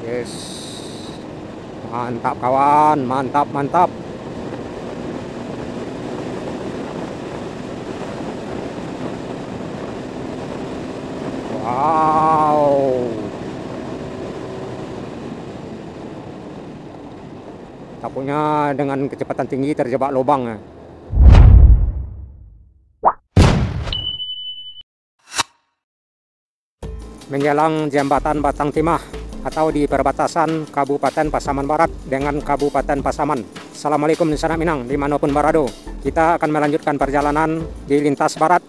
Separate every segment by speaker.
Speaker 1: Yes. Mantap kawan, mantap, mantap. Wow. Takutnya dengan kecepatan tinggi terjebak lubang. Menjelang jembatan Batang Timah atau di perbatasan Kabupaten Pasaman Barat dengan Kabupaten Pasaman. Assalamualaikum Sanak Minang dimanapun berada. Kita akan melanjutkan perjalanan di lintas barat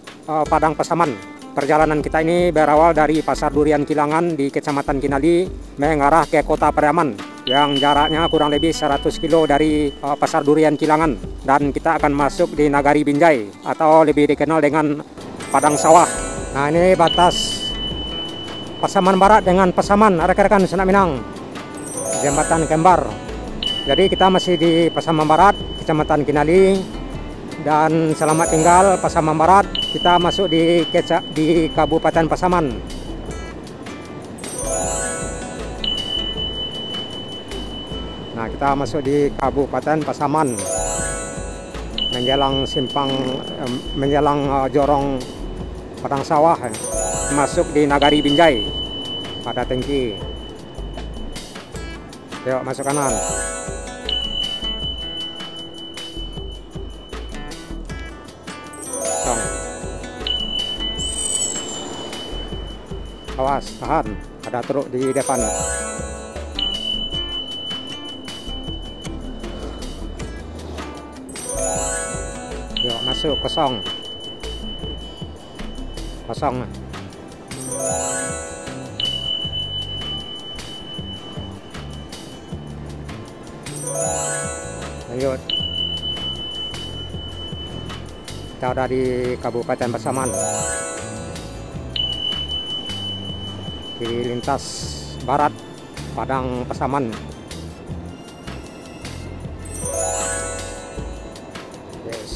Speaker 1: Padang Pasaman. Perjalanan kita ini berawal dari Pasar Durian Kilangan di Kecamatan Kinali mengarah ke Kota Pariaman yang jaraknya kurang lebih 100 km dari Pasar Durian Kilangan, dan kita akan masuk di Nagari Binjai atau lebih dikenal dengan Padang Sawah. Nah, ini batas Pasaman Barat dengan Pasaman, rekan-rekan Sanak Minang, jembatan Kembar. Jadi kita masih di Pasaman Barat, Kecamatan Kinali, dan selamat tinggal Pasaman Barat. Kita masuk di Kabupaten Pasaman. Nah, kita masuk di Kabupaten Pasaman, menjelang jorong Padang Sawah, masuk di Nagari Binjai pada tangki. Yuk masuk kanan. Song. Awas, tahan, ada truk di depan. Yuk masuk, kosong. Kosong. Ayo. Kita udah di Kabupaten Pasaman. Di lintas barat Padang Pasaman. Yes.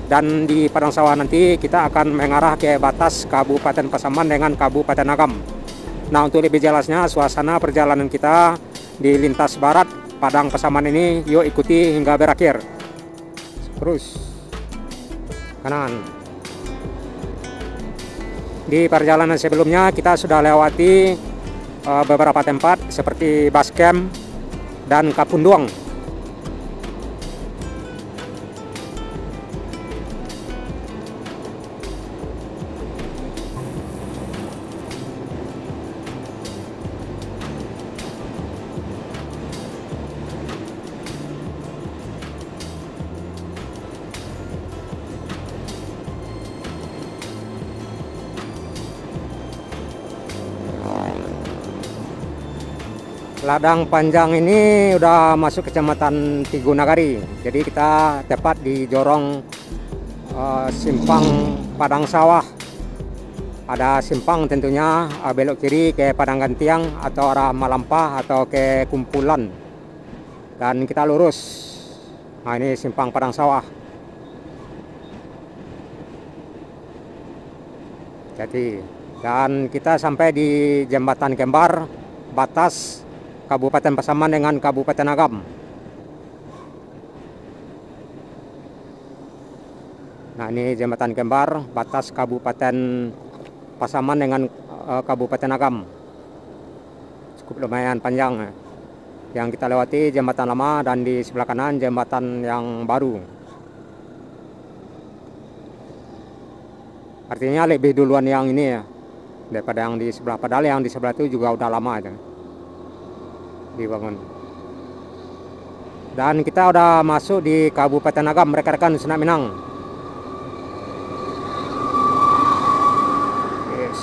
Speaker 1: Dan di Padang Sawah nanti kita akan mengarah ke batas Kabupaten Pasaman dengan Kabupaten Agam. Nah, untuk lebih jelasnya suasana perjalanan kita di lintas barat Padang Pasaman ini, yuk ikuti hingga berakhir. Terus kanan. Di perjalanan sebelumnya kita sudah lewati beberapa tempat seperti Bascamp dan Kapunduang. Ladang Panjang ini udah masuk Kecamatan Tigunagari. Jadi kita tepat di jorong simpang Padang Sawah. Ada simpang tentunya, belok kiri ke Padang Gantiang atau arah Malampah atau ke Kumpulan. Dan kita lurus. Nah, ini simpang Padang Sawah. Jadi, dan kita sampai di Jembatan Kembar, batas Kabupaten Pasaman dengan Kabupaten Agam. Nah, ini Jembatan Kembar, batas Kabupaten Pasaman dengan Kabupaten Agam. Cukup lumayan panjang. Yang kita lewati jembatan lama dan di sebelah kanan jembatan yang baru. Artinya lebih duluan yang ini ya daripada yang di sebelah, padahal yang di sebelah itu juga udah lama itu dibangun. Dan kita udah masuk di Kabupaten Agam, rekan-rekan Sanak Minang. Yes.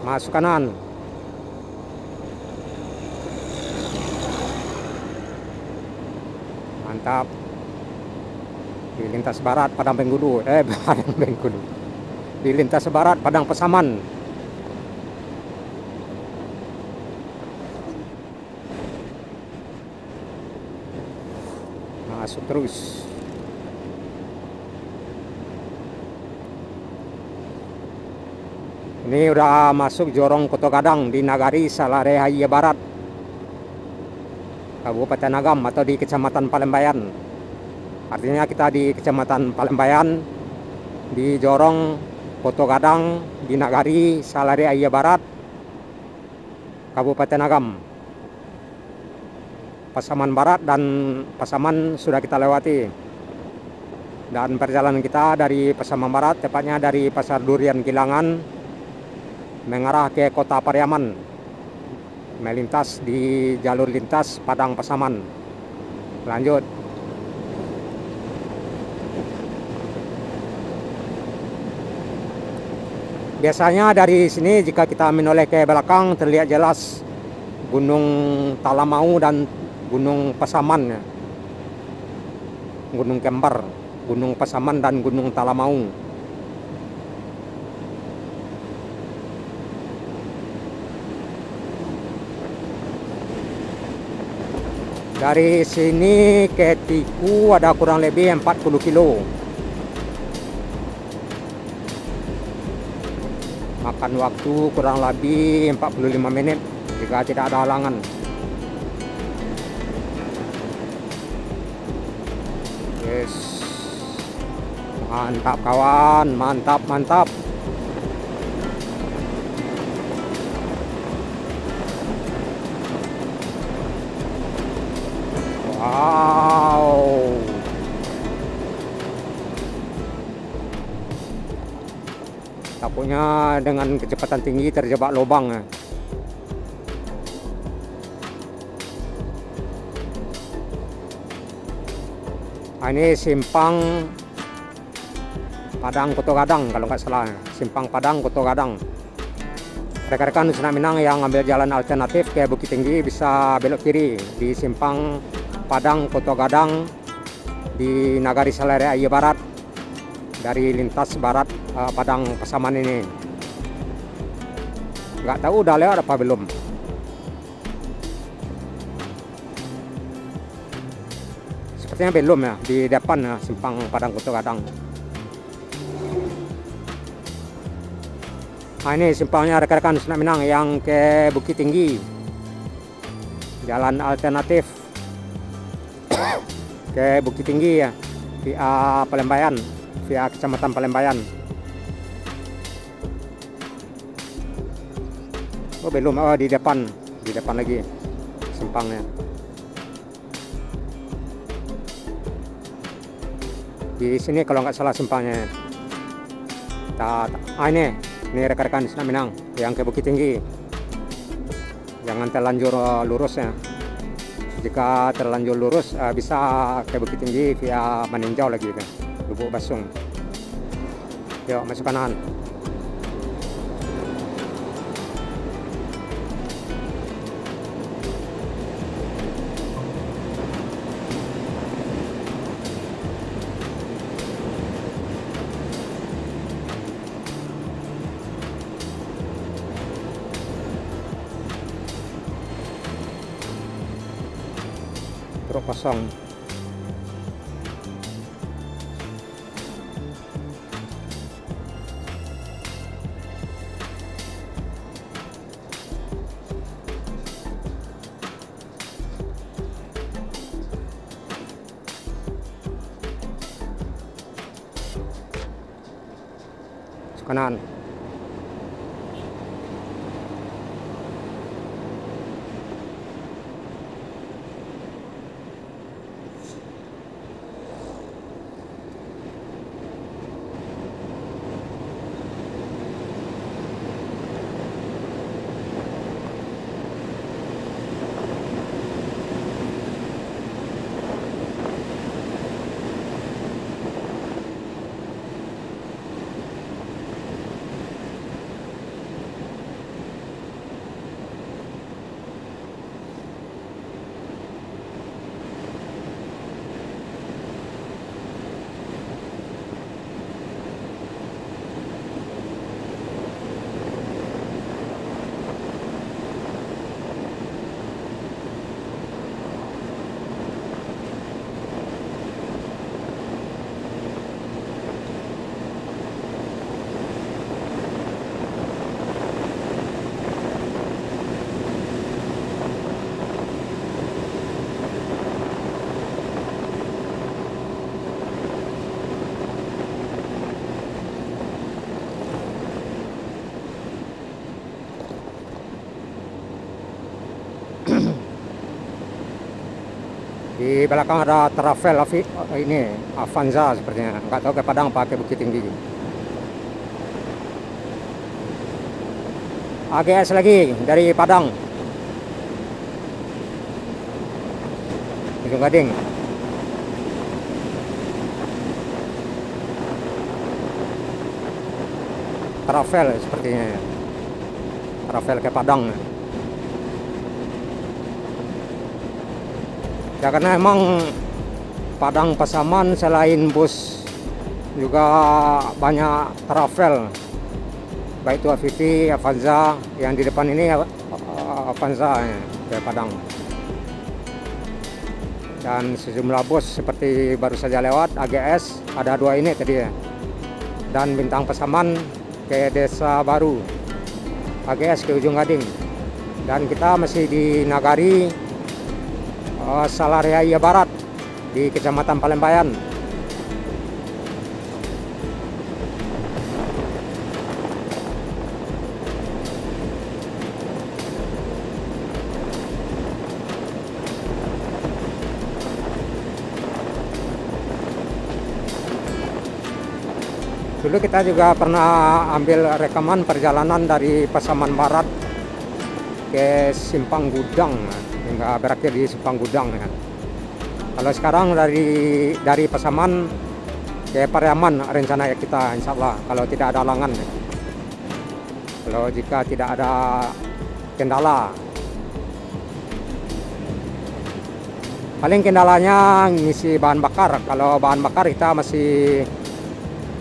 Speaker 1: Masuk kanan. Mantap. Di lintas barat Padang Bengkudu, Padang Bengkudu. Di lintas barat Padang Pasaman. masuk terus. Ini udah masuk Jorong Koto Gadang di Nagari Salarehaye Barat, Kabupaten Agam atau di Kecamatan Palembayan. Artinya kita di Kecamatan Palembayan, di Jorong Koto Gadang di Nagari Salarehaye Barat, Kabupaten Agam. Pasaman Barat dan Pasaman sudah kita lewati. Dan perjalanan kita dari Pasaman Barat, tepatnya dari Pasar Durian Gilangan, mengarah ke Kota Pariaman, melintas di jalur lintas Padang Pasaman. Lanjut. Biasanya dari sini jika kita menoleh ke belakang terlihat jelas Gunung Talamau dan Gunung Pasaman, Gunung Kembar, Gunung Pasaman dan Gunung Talamau. Dari sini ke Tiku ada kurang lebih 40 kilo. Makan waktu kurang lebih 45 menit jika tidak ada halangan. Yes. Mantap kawan, mantap, mantap. Wow. Takutnya dengan kecepatan tinggi terjebak lubang. Ini simpang Padang Koto Gadang kalau nggak salah, simpang Padang Koto Gadang. Rekan-rekan Nusa Minang yang ambil jalan alternatif ke Bukit Tinggi bisa belok kiri di simpang Padang Koto Gadang di Nagari Salarehaye Barat dari lintas barat Padang Pasaman ini. Nggak tahu udah lewat apa belum. Sepertinya belum ya, di depan ya, simpang Padang Koto Gadang. Nah, ini simpangnya rekan-rekan Nusa Minang yang ke Bukit Tinggi, jalan alternatif ke Bukit Tinggi ya, via Palembayan, via Kecamatan Palembayan. Oh belum, oh di depan lagi simpangnya. Di sini kalau nggak salah simpangnya. Ini rekan-rekan Nusa Minang yang ke Bukit Tinggi. Jangan terlanjur lurus ya. Jika terlanjur lurus bisa ke Bukit Tinggi via Maninjau lagi kan, Lubuk Basung. Yuk masuk kanan. Truk kosong. Kanan. Di belakang ada travel ini Avanza sepertinya, nggak tahu ke Padang pakai Bukit Tinggi. AGS lagi dari Padang, Ujung Gading. Travel sepertinya ya. Travel ke Padang. Ya karena emang Padang Pasaman selain bus juga banyak travel, baik itu AVV, Avanza. Yang di depan ini Avanza ya, ke Padang. Dan sejumlah bus seperti baru saja lewat AGS, ada 2 ini tadi ya. Dan Bintang Pasaman ke Desa Baru, AGS ke Ujung Gading. Dan kita masih di Nagari Salaria Barat di Kecamatan Palembayan. Dulu kita juga pernah ambil rekaman perjalanan dari Pasaman Barat ke Simpang Gudang, hingga berakhir di Simpang Gudang ya. Kalau sekarang dari Pasaman ke Pariaman rencana kita, insya Allah, kalau tidak ada halangan ya. Kalau jika tidak ada kendala. Paling kendalanya ngisi bahan bakar. Kalau bahan bakar kita masih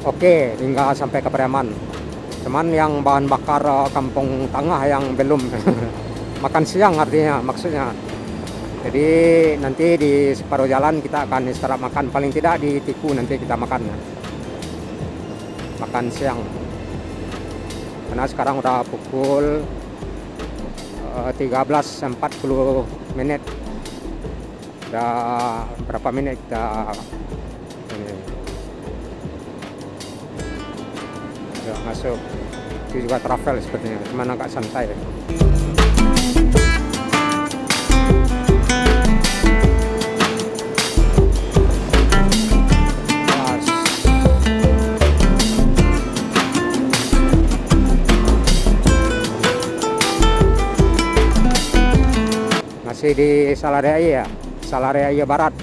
Speaker 1: oke hingga sampai ke Pariaman. Cuman yang bahan bakar Kampung Tengah yang belum makan siang artinya maksudnya. Jadi nanti di separuh jalan kita akan istirahat makan, paling tidak di Tiku nanti kita makan siang. Karena sekarang udah pukul 13.40. Udah berapa menit kita ini udah masuk. Itu juga travel sepertinya, cuman agak santai. Masih di Salaria Barat,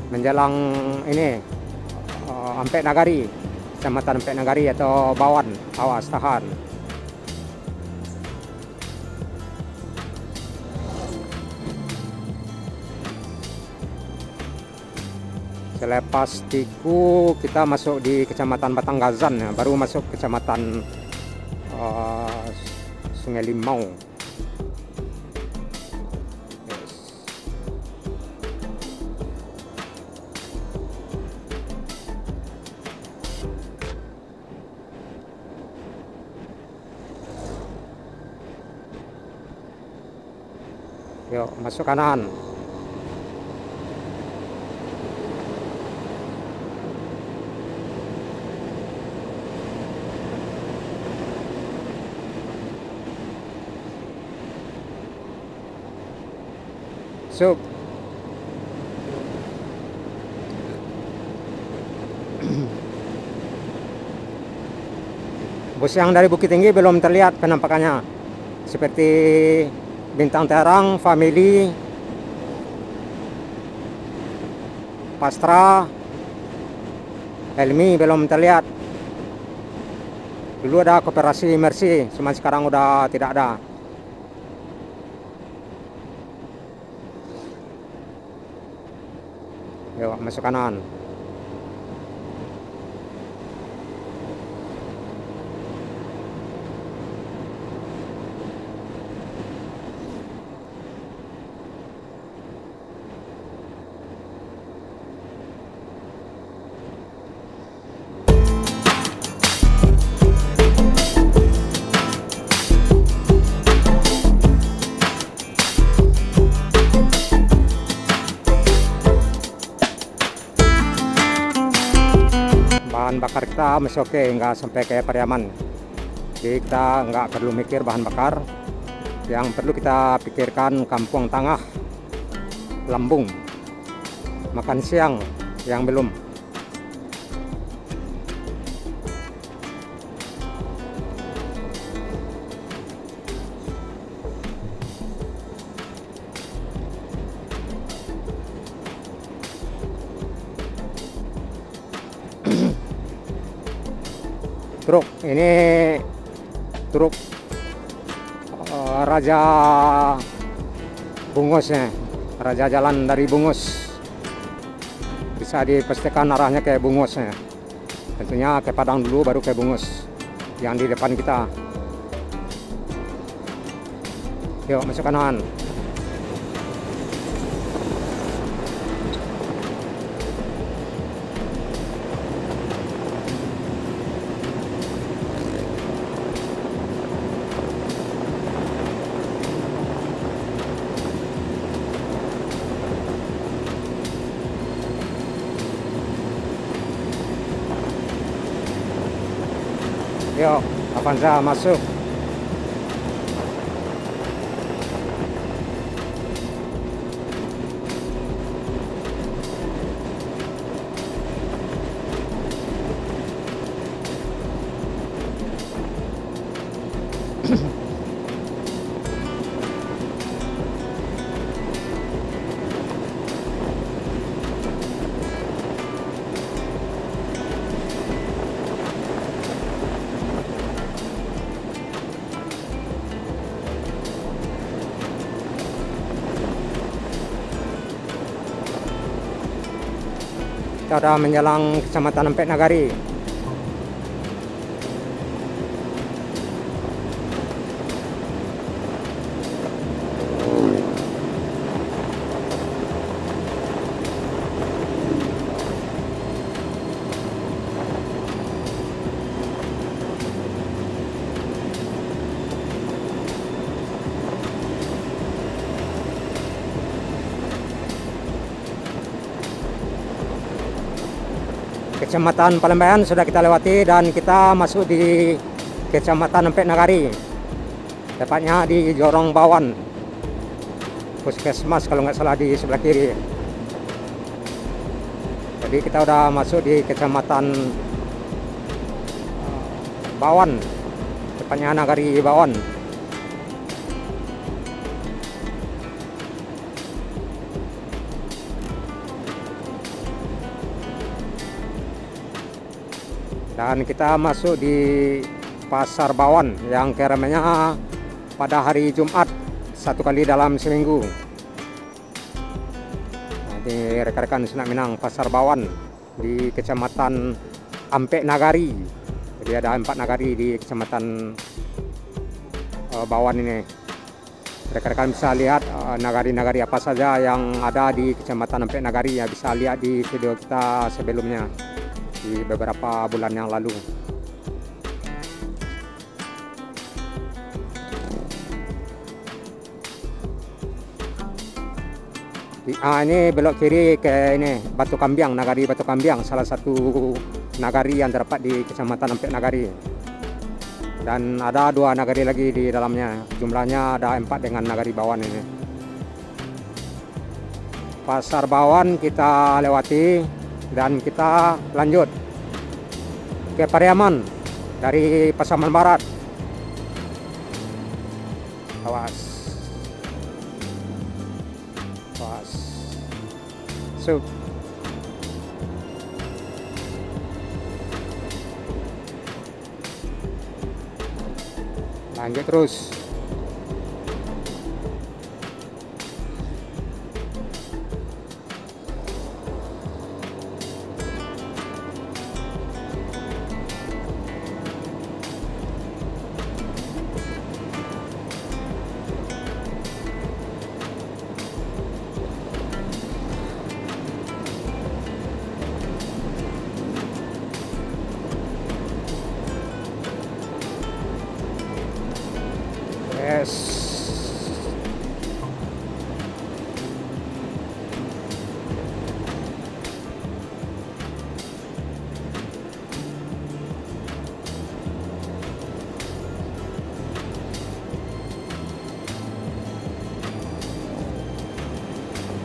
Speaker 1: menjelang ini Ampek Nagari, Kecamatan Ampek Nagari atau Bawan. Awas, tahan. Selepas Tiku kita masuk di Kecamatan Batanggazan ya, baru masuk Kecamatan Sungai Limau. Yuk, masuk kanan. Masuk. Bus yang dari Bukit Tinggi belum terlihat penampakannya. Seperti Bintang Terang, Family, Pastra, Helmi belum terlihat. Dulu ada Koperasi Mercy, cuma sekarang udah tidak ada. Yuk, masuk kanan. Bahan bakar kita masih oke, nggak sampai kayak Pariaman. Jadi kita nggak perlu mikir bahan bakar. Yang perlu kita pikirkan Kampung Tengah, Lambung. makan siang yang belum. Truk ini truk Raja Bungusnya, Raja Jalan dari Bungus. Bisa dipastikan arahnya ke Bungusnya. Tentunya ke Padang dulu baru ke Bungus yang di depan kita. Yuk masuk kanan. Yuk, Avanza masuk. Kita sudah menjelang Kecamatan Empek Nagari. Kecamatan Palembayan sudah kita lewati dan kita masuk di Kecamatan Empek Nagari, tepatnya di Jorong Bawan, Puskesmas kalau nggak salah di sebelah kiri. Jadi kita udah masuk di Kecamatan Bawan, tepatnya Nagari Bawan. Dan kita masuk di Pasar Bawan yang keramaiannya pada hari Jumat 1 kali dalam seminggu. Ini rekan-rekan Senak Minang, Pasar Bawan di Kecamatan Empek Nagari. Jadi ada 4 nagari di Kecamatan Bawan ini. Rekan-rekan bisa lihat nagari-nagari apa saja yang ada di Kecamatan Empek Nagari, ya bisa lihat di video kita sebelumnya di beberapa bulan yang lalu. Ini belok kiri ke ini Batu Kambiang, Nagari Batu Kambiang, salah satu nagari yang terdapat di Kecamatan Empek Nagari. Dan ada 2 nagari lagi di dalamnya, jumlahnya ada 4 dengan Nagari Bawan ini. Pasar Bawan kita lewati dan kita lanjut ke Pariaman dari Pasaman Barat. Awas, awas, sup. Lanjut terus.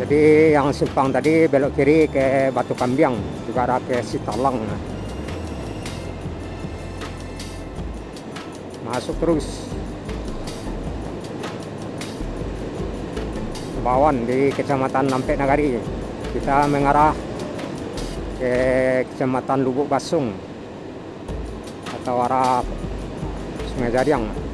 Speaker 1: Jadi yang simpang tadi belok kiri ke Batu Kambiang, juga arah ke Sitalang. Masuk terus Bawan di Kecamatan Nampek Nagari. Kita mengarah ke Kecamatan Lubuk Basung atau arah Sungai Jariang.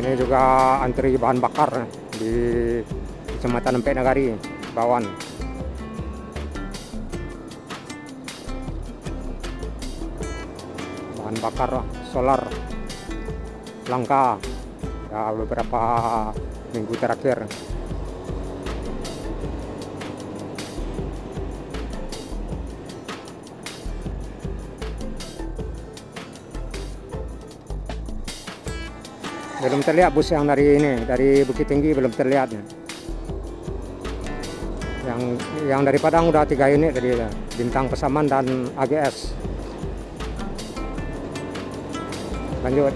Speaker 1: Ini juga antri bahan bakar di Kecamatan Nampek Nagari, Bawan. Bahan bakar solar langka ya beberapa minggu terakhir. Belum terlihat bus yang dari Bukit Tinggi, belum terlihat. Yang dari Padang udah 3 unit tadi, Bintang Pasaman dan AGS. Lanjut.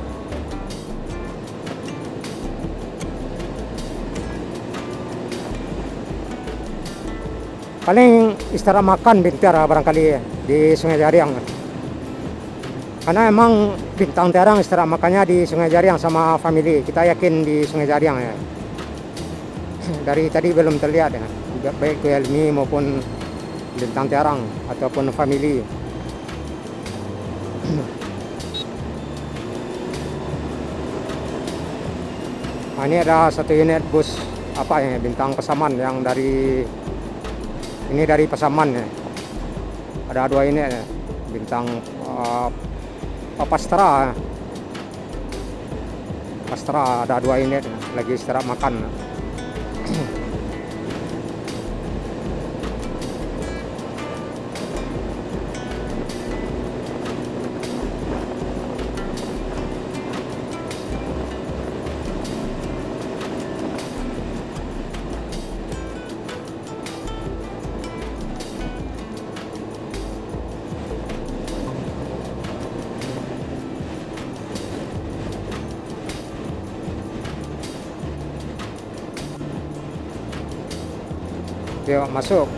Speaker 1: Paling istirahat makan bentar barangkali di Sungai Jariang. Karena emang Bintang Terang istirahat makannya di Sungai Jariang sama family. Kita yakin di Sungai Jariang ya. Dari tadi belum terlihat ya, baik Helmi maupun Bintang Terang ataupun family. Nah, ini ada satu unit bus apa ya, Bintang Pasaman yang dari Pasaman ya. Ada 2 unit ya, Bintang Pastra ada 2 unit lagi istirahat makan. Yuk masuk.